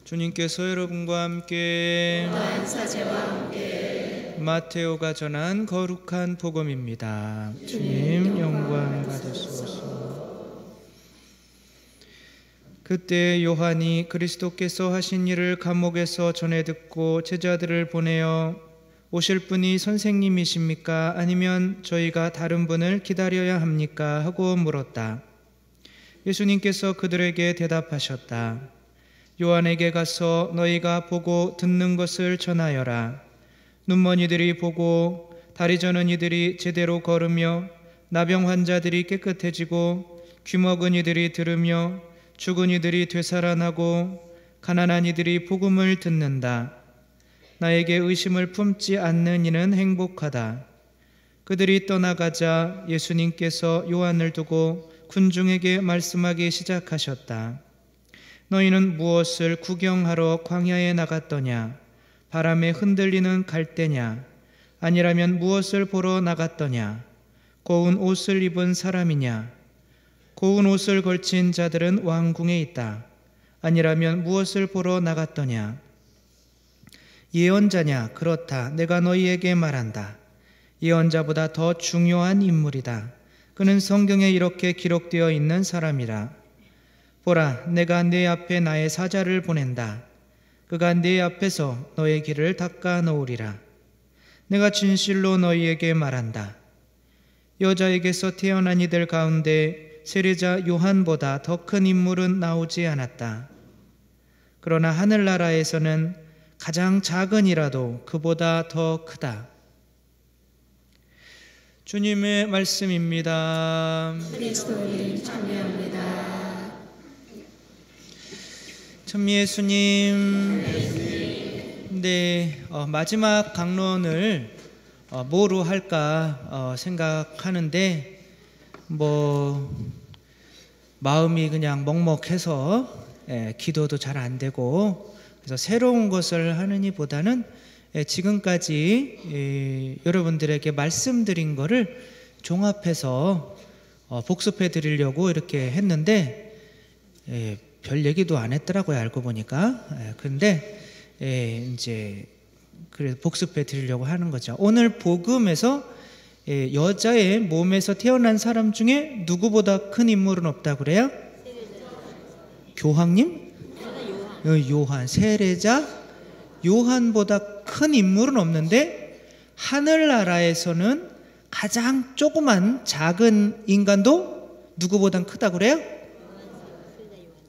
주님께서 여러분과 함께 사제와 함께 마테오가 전한 거룩한 복음입니다. 주님 영광 받으소서. 그때 요한이 그리스도께서 하신 일을 감옥에서 전해 듣고 제자들을 보내어 오실 분이 선생님이십니까? 아니면 저희가 다른 분을 기다려야 합니까? 하고 물었다. 예수님께서 그들에게 대답하셨다. 요한에게 가서 너희가 보고 듣는 것을 전하여라. 눈먼이들이 보고 다리 저는 이들이 제대로 걸으며 나병 환자들이 깨끗해지고 귀먹은 이들이 들으며 죽은 이들이 되살아나고 가난한 이들이 복음을 듣는다. 나에게 의심을 품지 않는 이는 행복하다. 그들이 떠나가자 예수님께서 요한을 두고 군중에게 말씀하기 시작하셨다. 너희는 무엇을 구경하러 광야에 나갔더냐? 바람에 흔들리는 갈대냐? 아니라면 무엇을 보러 나갔더냐? 고운 옷을 입은 사람이냐? 고운 옷을 걸친 자들은 왕궁에 있다. 아니라면 무엇을 보러 나갔더냐? 예언자냐? 그렇다. 내가 너희에게 말한다. 예언자보다 더 중요한 인물이다. 그는 성경에 이렇게 기록되어 있는 사람이라. 보라, 내가 네 앞에 나의 사자를 보낸다. 그가 네 앞에서 너의 길을 닦아 놓으리라. 내가 진실로 너희에게 말한다. 여자에게서 태어난 이들 가운데 세례자 요한보다 더 큰 인물은 나오지 않았다. 그러나 하늘나라에서는 가장 작은 이라도 그보다 더 크다. 주님의 말씀입니다. 그리스도님 참여합니다. 천미예수님, 네, 마지막 강론을 뭐로 할까 생각하는데 마음이 그냥 먹먹해서 기도도 잘 안 되고, 그래서 새로운 것을 하느니보다는 지금까지 여러분들에게 말씀드린 거를 종합해서 복습해 드리려고 이렇게 했는데 별 얘기도 안 했더라고요, 알고 보니까. 그런데 이제 그래서 복습해 드리려고 하는 거죠. 오늘 복음에서 여자의 몸에서 태어난 사람 중에 누구보다 큰 인물은 없다 그래요? 교황님? 요한, 세례자 요한보다 큰 인물은 없는데 하늘나라에서는 가장 조그만 작은 인간도 누구보단 크다 그래요?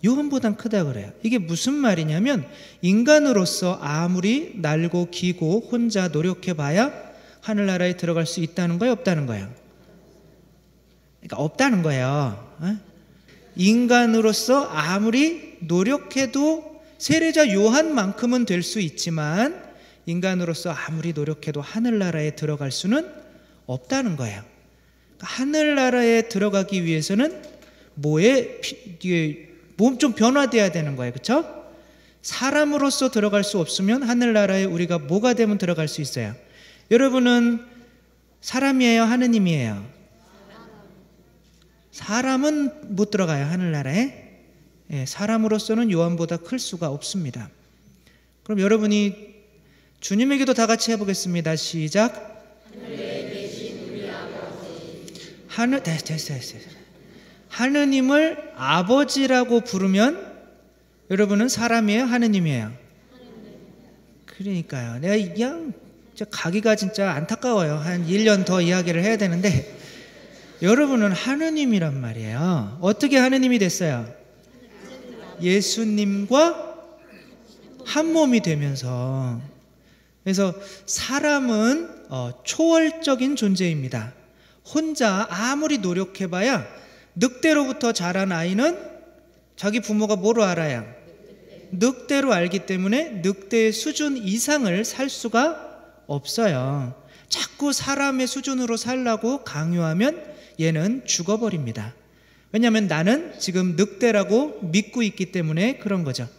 요한보단 크다 그래요. 이게 무슨 말이냐면 인간으로서 아무리 날고 기고 혼자 노력해봐야 하늘나라에 들어갈 수 있다는 거예요, 없다는 거예요? 그러니까 없다는 거예요. 인간으로서 아무리 노력해도 세례자 요한만큼은 될 수 있지만 인간으로서 아무리 노력해도 하늘나라에 들어갈 수는 없다는 거예요. 하늘나라에 들어가기 위해서는 몸 좀 변화돼야 되는 거예요. 그렇죠? 사람으로서 들어갈 수 없으면 하늘나라에 우리가 뭐가 되면 들어갈 수 있어요? 여러분은 사람이에요? 하느님이에요? 사람은 못 들어가요, 하늘나라에. 사람으로서는 요한보다 클 수가 없습니다. 그럼 여러분이 주님에게도 다 같이 해보겠습니다. 시작. 하늘에 계신 우리 아버지. 됐어요. 하느님을 아버지라고 부르면 여러분은 사람이에요? 하느님이에요? 그러니까요. 내가 그냥 가기가 진짜 안타까워요. 한 1년 더 이야기를 해야 되는데 여러분은 하느님이란 말이에요. 어떻게 하느님이 됐어요? 예수님과 한 몸이 되면서. 그래서 사람은 초월적인 존재입니다. 혼자 아무리 노력해봐야 늑대로부터 자란 아이는 자기 부모가 뭐로 알아요? 늑대로 알기 때문에 늑대의 수준 이상을 살 수가 없어요. 자꾸 사람의 수준으로 살라고 강요하면 얘는 죽어버립니다. 왜냐하면 나는 지금 늑대라고 믿고 있기 때문에 그런 거죠.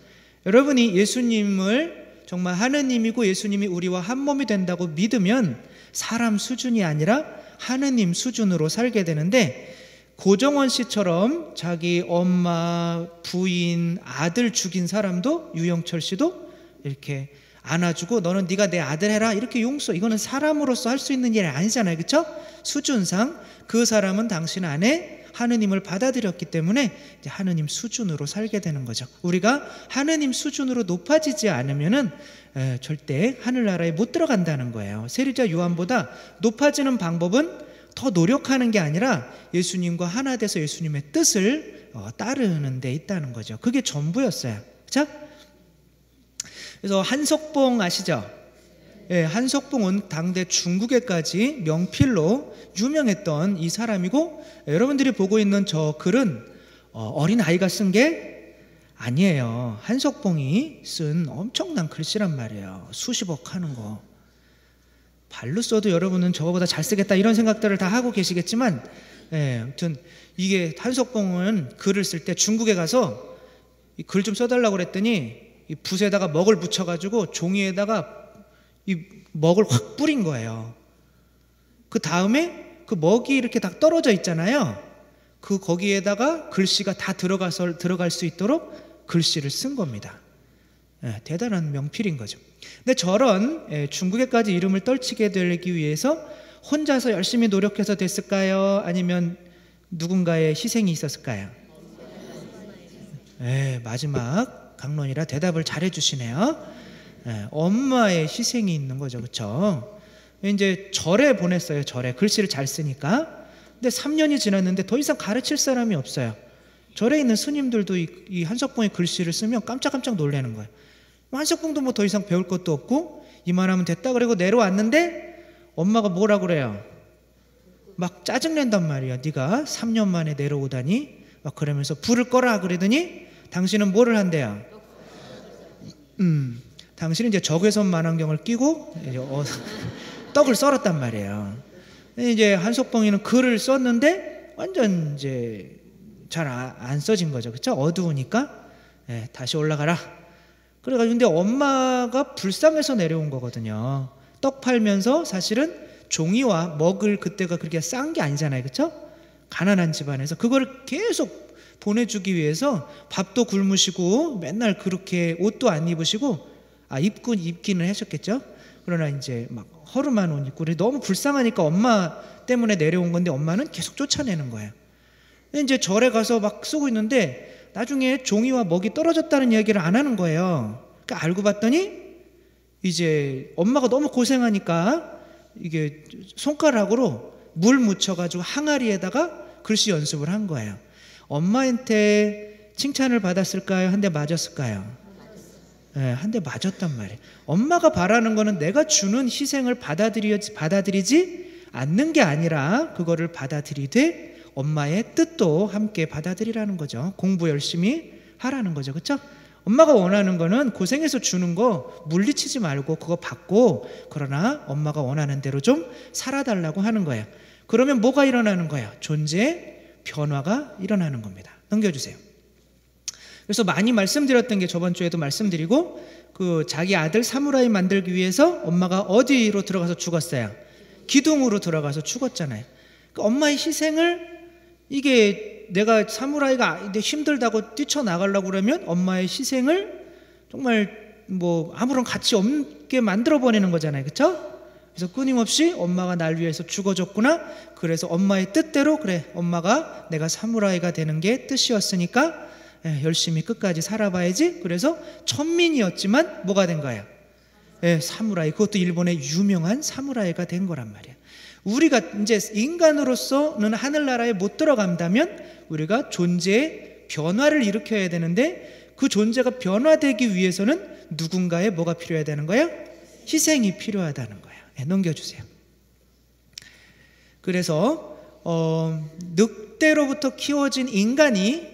여러분이 예수님을 정말 하느님이고 예수님이 우리와 한 몸이 된다고 믿으면 사람 수준이 아니라 하느님 수준으로 살게 되는데, 고정원 씨처럼 자기 엄마, 부인, 아들 죽인 사람도 유영철 씨도 이렇게 안아주고 너는 네가 내 아들 해라 이렇게 용서. 이거는 사람으로서 할 수 있는 일이 아니잖아요, 그렇죠? 수준상 그 사람은 당신 안에 하느님을 받아들였기 때문에 이제 하느님 수준으로 살게 되는 거죠. 우리가 하느님 수준으로 높아지지 않으면은 절대 하늘나라에 못 들어간다는 거예요. 세리자 요한보다 높아지는 방법은 더 노력하는 게 아니라 예수님과 하나 돼서 예수님의 뜻을 따르는 데 있다는 거죠. 그게 전부였어요. 그렇죠? 그래서 한석봉 아시죠? 예, 한석봉은 당대 중국에까지 명필로 유명했던 이 사람이고, 여러분들이 보고 있는 저 글은 어린 아이가 쓴 게 아니에요. 한석봉이 쓴 엄청난 글씨란 말이에요. 수십억 하는 거. 발로 써도 여러분은 저거보다 잘 쓰겠다 이런 생각들을 다 하고 계시겠지만, 예, 아무튼 이게 한석봉은 글을 쓸 때 중국에 가서 글 좀 써달라고 그랬더니 이 붓에다가 먹을 묻혀가지고 종이에다가 이 먹을 확 뿌린 거예요. 그 다음에 그 먹이 이렇게 다 떨어져 있잖아요. 그 거기에다가 글씨가 다 들어갈 수 있도록 글씨를 쓴 겁니다. 예, 대단한 명필인 거죠. 근데 저런 중국에까지 이름을 떨치게 되기 위해서 혼자서 열심히 노력해서 됐을까요? 아니면 누군가의 희생이 있었을까요? 마지막 강론이라 대답을 잘해 주시네요. 엄마의 희생이 있는 거죠. 그렇죠? 이제 절에 보냈어요. 절에 글씨를 잘 쓰니까. 근데 3년이 지났는데 더 이상 가르칠 사람이 없어요. 절에 있는 스님들도 이 한석봉의 글씨를 쓰면 깜짝깜짝 놀라는 거예요. 한석봉도 뭐 더 이상 배울 것도 없고 이만하면 됐다 그러고 내려왔는데 엄마가 뭐라 그래요? 막 짜증낸단 말이야. 네가 3년 만에 내려오다니 막 그러면서 불을 꺼라 그러더니 당신은 뭐를 한대요? 당신은 이제 적외선 만안경을 끼고 이제 떡을 썰었단 말이에요. 이제 한석봉이는 글을 썼는데 완전 이제 잘 안 써진 거죠. 그렇죠? 어두우니까 다시 올라가라. 그래가지고 근데 엄마가 불쌍해서 내려온 거거든요. 떡 팔면서 사실은 종이와 먹을 그때가 그렇게 싼 게 아니잖아요. 그렇죠? 가난한 집안에서 그걸 계속 보내주기 위해서 밥도 굶으시고 맨날 그렇게 옷도 안 입으시고 입기는 하셨겠죠. 그러나 이제 막 허름한 옷 입고 너무 불쌍하니까 엄마 때문에 내려온 건데 엄마는 계속 쫓아내는 거예요. 이제 절에 가서 막 쓰고 있는데 나중에 종이와 먹이 떨어졌다는 이야기를 안 하는 거예요. 그러니까 알고 봤더니 이제 엄마가 너무 고생하니까 이게 손가락으로 물 묻혀가지고 항아리에다가 글씨 연습을 한 거예요. 엄마한테 칭찬을 받았을까요? 한 대 맞았을까요? 한 대 맞았단 말이에요. 엄마가 바라는 거는 내가 주는 희생을 받아들이지 않는 게 아니라 그거를 받아들이되 엄마의 뜻도 함께 받아들이라는 거죠. 공부 열심히 하라는 거죠. 그렇죠? 엄마가 원하는 거는 고생해서 주는 거 물리치지 말고 그거 받고, 그러나 엄마가 원하는 대로 좀 살아달라고 하는 거예요. 그러면 뭐가 일어나는 거예요? 존재의 변화가 일어나는 겁니다. 넘겨주세요. 그래서 많이 말씀드렸던 게 저번 주에도 말씀드리고, 그 자기 아들 사무라이 만들기 위해서 엄마가 어디로 들어가서 죽었어요? 기둥으로 들어가서 죽었잖아요. 그 엄마의 희생을, 이게 내가 사무라이가 힘들다고 뛰쳐나가려고 그러면 엄마의 희생을 정말 뭐 아무런 가치 없게 만들어버리는 거잖아요. 그렇죠? 그래서 끊임없이 엄마가 날 위해서 죽어줬구나. 그래서 엄마의 뜻대로, 그래 엄마가 내가 사무라이가 되는 게 뜻이었으니까 열심히 끝까지 살아봐야지. 그래서 천민이었지만 뭐가 된 거예요? 사무라이. 그것도 일본의 유명한 사무라이가 된 거란 말이에요. 우리가 이제 인간으로서는 하늘나라에 못 들어간다면 우리가 존재의 변화를 일으켜야 되는데, 그 존재가 변화되기 위해서는 누군가의 뭐가 필요해야 되는 거예요? 희생이 필요하다는 거예요. 넘겨주세요. 그래서 늑대로부터 키워진 인간이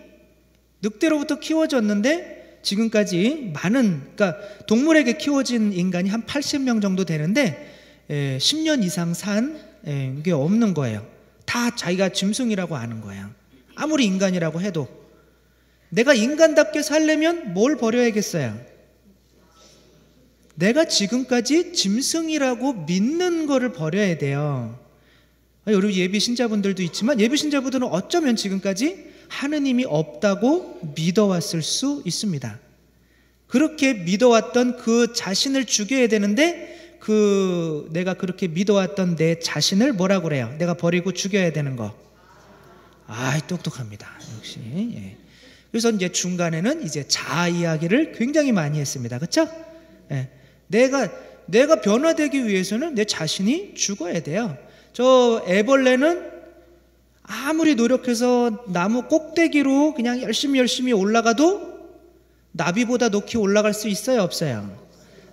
늑대로부터 키워졌는데 지금까지 많은, 그러니까 동물에게 키워진 인간이 한 80명 정도 되는데 10년 이상 산 게 없는 거예요. 다 자기가 짐승이라고 아는 거예요. 아무리 인간이라고 해도. 내가 인간답게 살려면 뭘 버려야겠어요? 내가 지금까지 짐승이라고 믿는 거를 버려야 돼요. 여러분 예비 신자분들도 있지만 예비 신자분들은 어쩌면 지금까지 하느님이 없다고 믿어왔을 수 있습니다. 그렇게 믿어왔던 그 자신을 죽여야 되는데 내가 그렇게 믿어왔던 내 자신을 뭐라고 그래요? 내가 버리고 죽여야 되는 거. 똑똑합니다. 역시. 예. 그래서 이제 중간에는 이제 자아 이야기를 굉장히 많이 했습니다. 그렇죠? 예. 내가 변화되기 위해서는 내 자신이 죽어야 돼요. 저 애벌레는 아무리 노력해서 나무 꼭대기로 그냥 열심히 올라가도 나비보다 높이 올라갈 수 있어요, 없어요?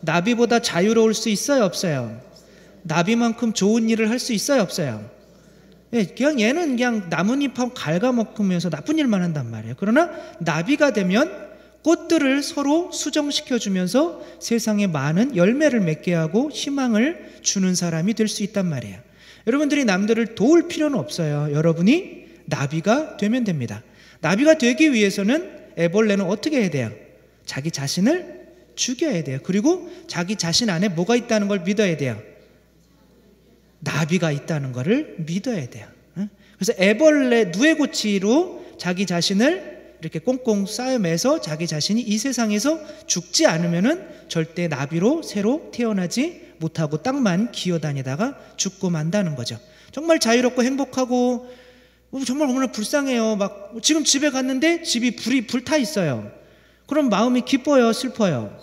나비보다 자유로울 수 있어요, 없어요? 나비만큼 좋은 일을 할 수 있어요, 없어요? 예, 그냥 얘는 그냥 나뭇잎하고 갉아먹으면서 나쁜 일만 한단 말이에요. 그러나 나비가 되면 꽃들을 서로 수정시켜주면서 세상에 많은 열매를 맺게 하고 희망을 주는 사람이 될 수 있단 말이에요. 여러분들이 남들을 도울 필요는 없어요. 여러분이 나비가 되면 됩니다. 나비가 되기 위해서는 애벌레는 어떻게 해야 돼요? 자기 자신을 죽여야 돼요. 그리고 자기 자신 안에 뭐가 있다는 걸 믿어야 돼요? 나비가 있다는 것을 믿어야 돼요. 그래서 애벌레 누에고치로 자기 자신을 이렇게 꽁꽁 싸매서 자기 자신이 이 세상에서 죽지 않으면은 절대 나비로 새로 태어나지 못하고 땅만 기어다니다가 죽고 만다는 거죠. 정말 자유롭고 행복하고 정말 너무나 불쌍해요. 막 지금 집에 갔는데 집이 불이 불타 있어요. 그럼 마음이 기뻐요, 슬퍼요?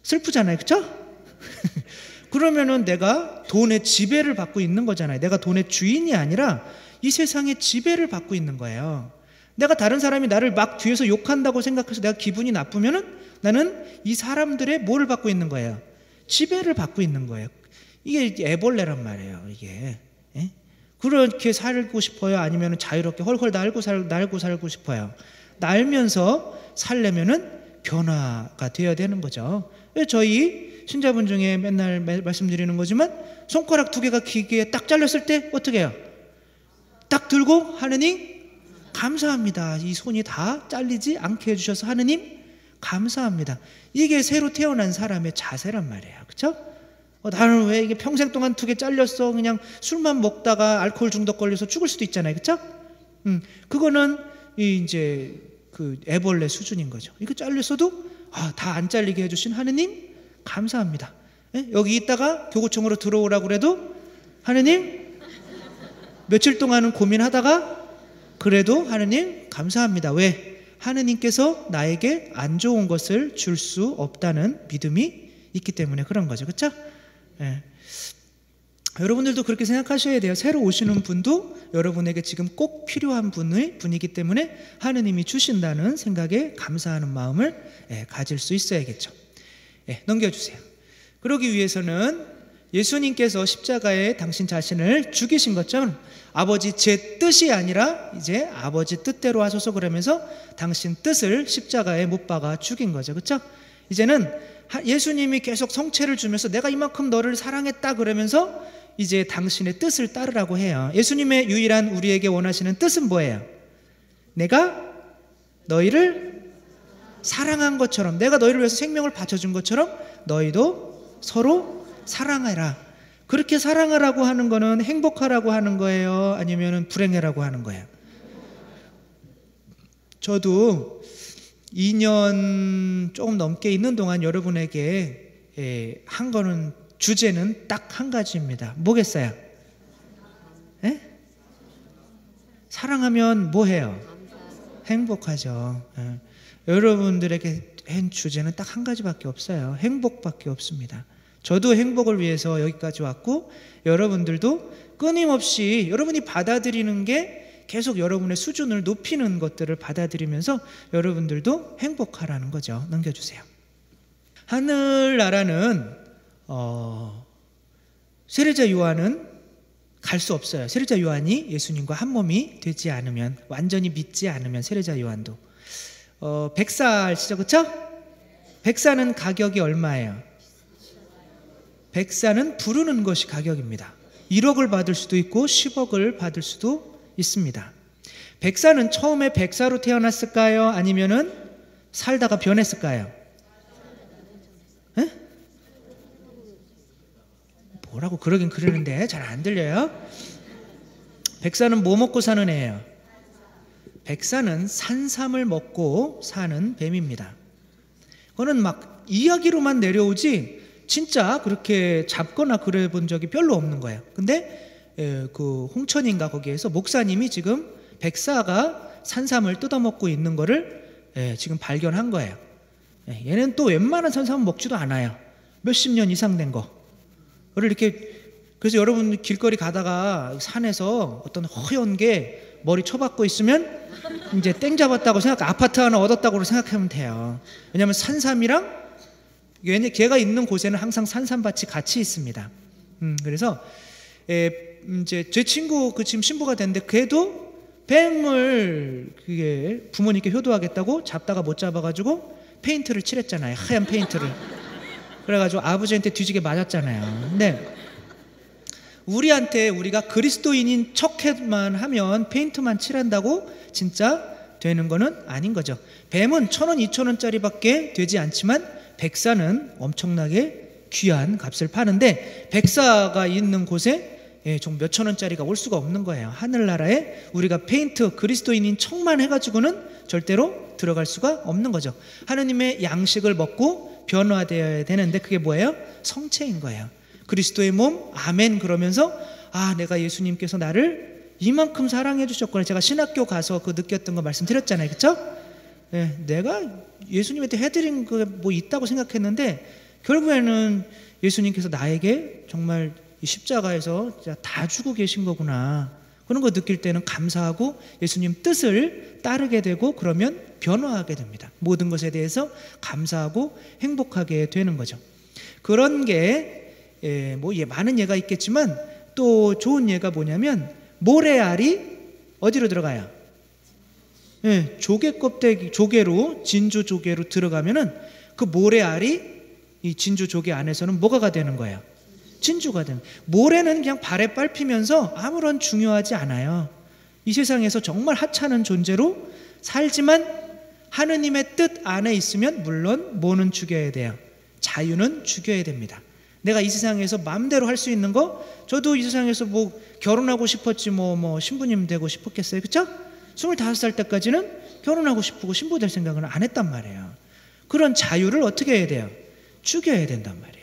슬프잖아요, 그렇죠? 그러면은 내가 돈의 지배를 받고 있는 거잖아요. 내가 돈의 주인이 아니라 이 세상의 지배를 받고 있는 거예요. 내가 다른 사람이 나를 막 뒤에서 욕한다고 생각해서 내가 기분이 나쁘면은 나는 이 사람들의 뭐를 받고 있는 거예요? 지배를 받고 있는 거예요. 이게 애벌레란 말이에요. 이게 그렇게 살고 싶어요? 아니면 자유롭게 헐헐 날고 살고 싶어요? 날면서 살려면은 변화가 되어야 되는 거죠. 저희 신자분 중에 맨날 말씀드리는 거지만 손가락 2개가 기계에 딱 잘렸을 때 어떻게 해요? 딱 들고 하느님 감사합니다. 이 손이 다 잘리지 않게 해주셔서 하느님 감사합니다. 이게 새로 태어난 사람의 자세란 말이에요. 그렇죠? 나는 왜 이게 평생 동안 2개 잘렸어? 그냥 술만 먹다가 알코올 중독 걸려서 죽을 수도 있잖아요. 그렇죠? 그거는 이제 그 애벌레 수준인 거죠. 이거 잘렸어도 다 안 잘리게 해주신 하느님 감사합니다. 여기 있다가 교구청으로 들어오라고 그래도 하느님 며칠 동안은 고민하다가 그래도 하느님 감사합니다. 왜? 하느님께서 나에게 안 좋은 것을 줄 수 없다는 믿음이 있기 때문에 그런 거죠. 그렇죠? 여러분들도 그렇게 생각하셔야 돼요. 새로 오시는 분도 여러분에게 지금 꼭 필요한 분이기 때문에 하느님이 주신다는 생각에 감사하는 마음을 가질 수 있어야겠죠. 넘겨주세요. 그러기 위해서는 예수님께서 십자가에 당신 자신을 죽이신 것처럼 아버지 제 뜻이 아니라 이제 아버지 뜻대로 하소서 그러면서 당신 뜻을 십자가에 못 박아 죽인 거죠. 그렇죠? 이제는 예수님이 계속 성체를 주면서 내가 이만큼 너를 사랑했다 그러면서 이제 당신의 뜻을 따르라고 해요. 예수님의 유일한 우리에게 원하시는 뜻은 뭐예요? 내가 너희를 사랑한 것처럼, 내가 너희를 위해서 생명을 바쳐준 것처럼 너희도 서로 사랑해라. 그렇게 사랑하라고 하는 거는 행복하라고 하는 거예요? 아니면 불행해라고 하는 거예요? 저도 2년 조금 넘게 있는 동안 여러분에게 한 거는 주제는 딱 한 가지입니다. 뭐겠어요? 사랑하면 뭐 해요? 행복하죠. 여러분들에게 한 주제는 딱 한 가지밖에 없어요. 행복밖에 없습니다. 저도 행복을 위해서 여기까지 왔고 여러분들도 끊임없이 여러분이 받아들이는 게 계속 여러분의 수준을 높이는 것들을 받아들이면서 여러분들도 행복하라는 거죠. 넘겨주세요. 하늘나라는 세례자 요한은 갈 수 없어요. 세례자 요한이 예수님과 한 몸이 되지 않으면, 완전히 믿지 않으면 세례자 요한도 100살 아시죠? 그렇죠? 100살은 가격이 얼마예요? 100살은 부르는 것이 가격입니다. 1억을 받을 수도 있고 10억을 받을 수도 있습니다. 100살은 처음에 100살로 태어났을까요? 아니면은 살다가 변했을까요? 뭐라고 그러긴 그러는데 잘 안 들려요? 백사는 뭐 먹고 사는 애예요? 백사는 산삼을 먹고 사는 뱀입니다. 그거는 막 이야기로만 내려오지 진짜 그렇게 잡거나 그래 본 적이 별로 없는 거예요. 근데 그 홍천인가 거기에서 목사님이 지금 백사가 산삼을 뜯어먹고 있는 거를 지금 발견한 거예요. 얘는 또 웬만한 산삼은 먹지도 않아요. 몇십 년 이상 된 거. 그걸 이렇게, 그래서 여러분 길거리 가다가 산에서 어떤 허연 게 머리 쳐박고 있으면 이제 땡 잡았다고 아파트 하나 얻었다고 생각하면 돼요. 왜냐하면 산삼이랑 걔가 있는 곳에는 항상 산삼밭이 같이 있습니다. 그래서 이제 제 친구 지금 신부가 됐는데 걔도 뱀을 그게 부모님께 효도하겠다고 잡다가 못 잡아가지고 페인트를 칠했잖아요. 하얀 페인트를. 그래가지고 아버지한테 뒤지게 맞았잖아요. 근데 우리한테 우리가 그리스도인인 척만 하면 페인트만 칠한다고 진짜 되는 거는 아닌 거죠. 뱀은 1,000원, 2,000원짜리밖에 되지 않지만 백사는 엄청나게 귀한 값을 파는데 백사가 있는 곳에 좀 몇천 원짜리가 올 수가 없는 거예요. 하늘나라에 우리가 페인트 그리스도인인 척만 해가지고는 절대로 들어갈 수가 없는 거죠. 하느님의 양식을 먹고 변화되어야 되는데 그게 뭐예요? 성체인 거예요. 그리스도의 몸 아멘 그러면서 내가 예수님께서 나를 이만큼 사랑해 주셨구나. 제가 신학교 가서 그 느꼈던 거 말씀드렸잖아요. 그렇죠? 내가 예수님한테 해드린 거 뭐 있다고 생각했는데 결국에는 예수님께서 나에게 정말 이 십자가에서 다 주고 계신 거구나. 그런 거 느낄 때는 감사하고 예수님 뜻을 따르게 되고 그러면 변화하게 됩니다. 모든 것에 대해서 감사하고 행복하게 되는 거죠. 그런 게 많은 예가 있겠지만 또 좋은 예가 뭐냐면 모래알이 어디로 들어가요? 조개 껍데기, 조개로 진주 조개로 들어가면은 그 모래알이 이 진주 조개 안에서는 뭐가 되는 거예요? 진주가 되는. 모래는 그냥 발에 밟히면서 아무런 중요하지 않아요. 이 세상에서 정말 하찮은 존재로 살지만 하느님의 뜻 안에 있으면 물론 뭐는 죽여야 돼요? 자유는 죽여야 됩니다. 내가 이 세상에서 마음대로 할 수 있는 거, 저도 이 세상에서 뭐 결혼하고 싶었지 뭐 신부님 되고 싶었겠어요, 그렇죠? 25살 때까지는 결혼하고 싶고 신부 될 생각은 안 했단 말이에요. 그런 자유를 어떻게 해야 돼요? 죽여야 된단 말이에요.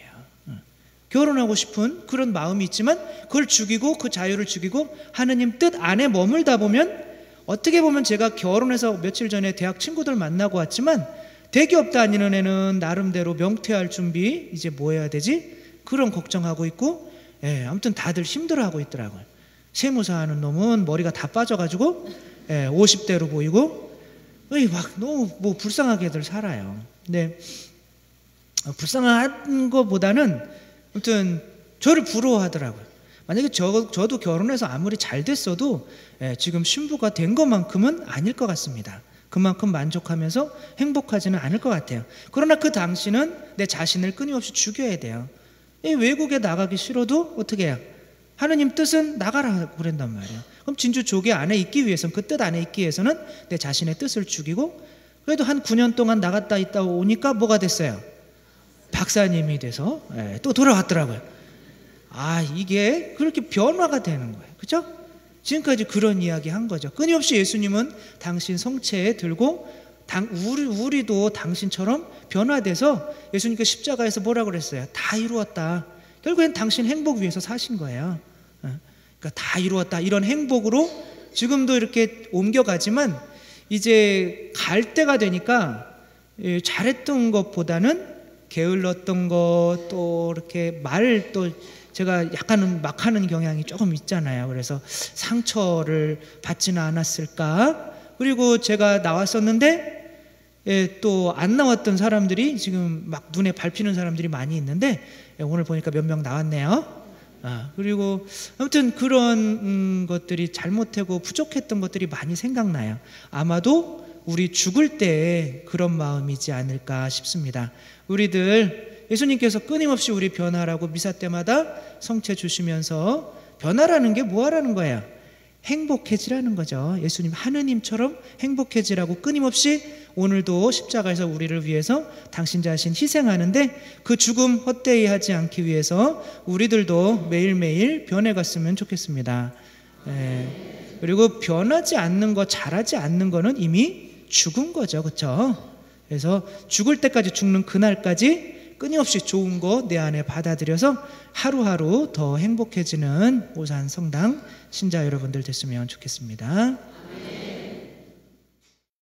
결혼하고 싶은 그런 마음이 있지만 그걸 죽이고 그 자유를 죽이고 하느님 뜻 안에 머물다 보면 어떻게 보면 제가 결혼해서 며칠 전에 대학 친구들 만나고 왔지만 대기업 다니는 애는 나름대로 명퇴할 준비 이제 뭐 해야 되지? 그런 걱정하고 있고 아무튼 다들 힘들어하고 있더라고요. 세무사 하는 놈은 머리가 다 빠져가지고 50대로 보이고 막 너무 뭐 불쌍하게들 살아요. 근데 불쌍한 것보다는 아무튼 저를 부러워하더라고요. 만약에 저도 결혼해서 아무리 잘 됐어도 지금 신부가 된 것만큼은 아닐 것 같습니다. 그만큼 만족하면서 행복하지는 않을 것 같아요. 그러나 그 당시는 내 자신을 끊임없이 죽여야 돼요. 외국에 나가기 싫어도 어떻게 해요? 하느님 뜻은 나가라고 그런단 말이에요. 그럼 진주 조개 안에 있기 위해서는, 그 뜻 안에 있기 위해서는 내 자신의 뜻을 죽이고, 그래도 한 9년 동안 나갔다 있다 오니까 뭐가 됐어요? 박사님이 돼서 또 돌아왔더라고요. 이게 그렇게 변화가 되는 거예요. 그렇죠? 지금까지 그런 이야기 한 거죠. 끊임없이 예수님은 당신 성체에 들고 우리도 당신처럼 변화돼서 예수님께서 십자가에서 뭐라고 그랬어요? 다 이루었다. 결국엔 당신 행복 위해서 사신 거예요. 그러니까 다 이루었다. 이런 행복으로 지금도 이렇게 옮겨가지만 이제 갈 때가 되니까 잘했던 것보다는 게을렀던 것, 또 이렇게 말, 또 제가 약간은 막 하는 경향이 조금 있잖아요. 그래서 상처를 받지는 않았을까? 그리고 제가 나왔었는데 또 안 나왔던 사람들이 지금 막 눈에 밟히는 사람들이 많이 있는데 오늘 보니까 몇 명 나왔네요. 그리고 아무튼 그런 것들이 잘못하고 부족했던 것들이 많이 생각나요. 아마도 우리 죽을 때 그런 마음이지 않을까 싶습니다. 우리들 예수님께서 끊임없이 우리 변화라고 미사 때마다 성체 주시면서 변화라는 게 뭐하라는 거예요? 행복해지라는 거죠. 예수님 하느님처럼 행복해지라고 끊임없이 오늘도 십자가에서 우리를 위해서 당신 자신 희생하는데 그 죽음 헛되이 하지 않기 위해서 우리들도 매일매일 변해갔으면 좋겠습니다. 그리고 변하지 않는 거, 잘하지 않는 거는 이미 죽은 거죠. 그렇죠? 그래서 죽을 때까지, 죽는 그날까지 끊임없이 좋은 거 내 안에 받아들여서 하루하루 더 행복해지는 오산 성당 신자 여러분들 됐으면 좋겠습니다.